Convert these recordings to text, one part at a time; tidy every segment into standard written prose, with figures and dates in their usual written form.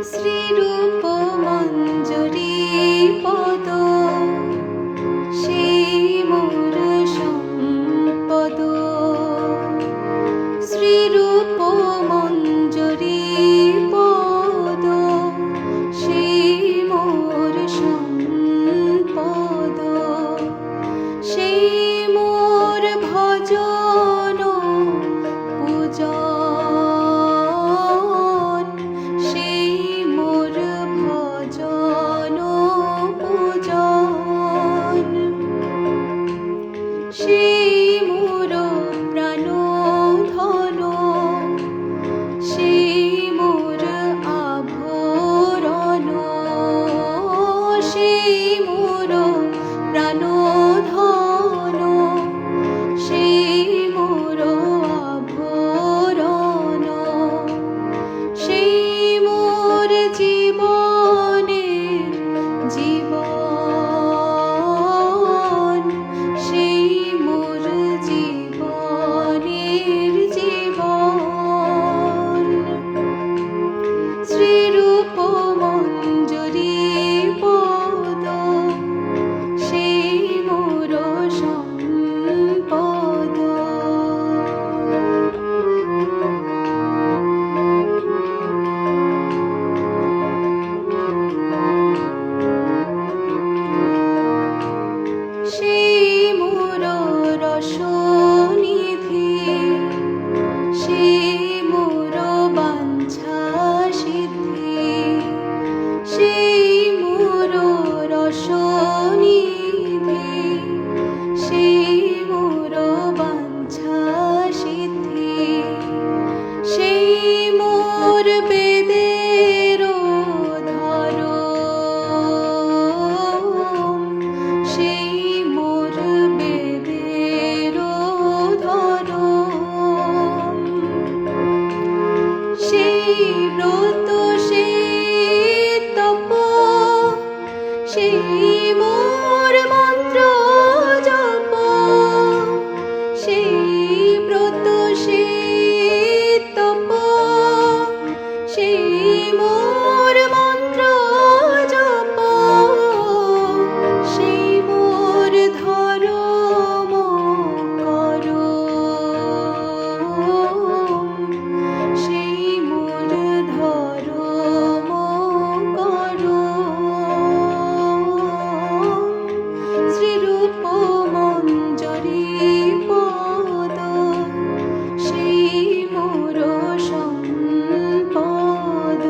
শ্রীরূপ মঞ্জরি পদ সেই মোর সম্পদ। শ্রীরূপ মঞ্জরি পদ সেই মোর সম্পদ। সেই মোর ভজন পূজন, সেই মোর ভজন পূজন। সেই মোর প্রাণ ধন, সেই মোর আভরণ। সেই মোর প্রাণ ধন, সেই মোর আভরণ। সেই মোর জীবনের জীবন, সেই মোর জীবনের জীবন। শ্রীরূপ মঞ্জরি পদ সেই মোর সম্পদ। সেই মোর রসনিধি, সেই মোর বাঞ্ছা সিদ্ধি। সেই মোর রসনিধি, সেই মোর বাঞ্ছা সিদ্ধি। সেই মোর বেদের ধরম, সেই মোর বেদের ধরম। সেই ব্রত সেই তপ, সেই মোর মন্ত্র জপ। সেই ব্রত সেই তপ, সেই মোর মন্ত্র জপ। সেই মোর ধরম করম, সেই মোর ধরম করম। শ্রীরূপ মঞ্জরি পদ সেই মোর সম্পদ।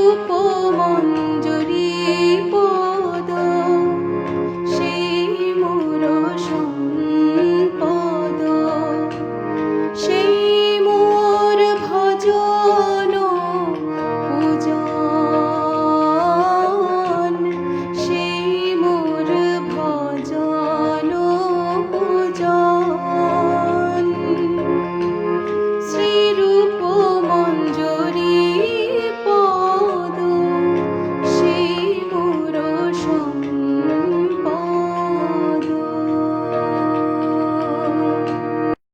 রূপ মঞ্জরি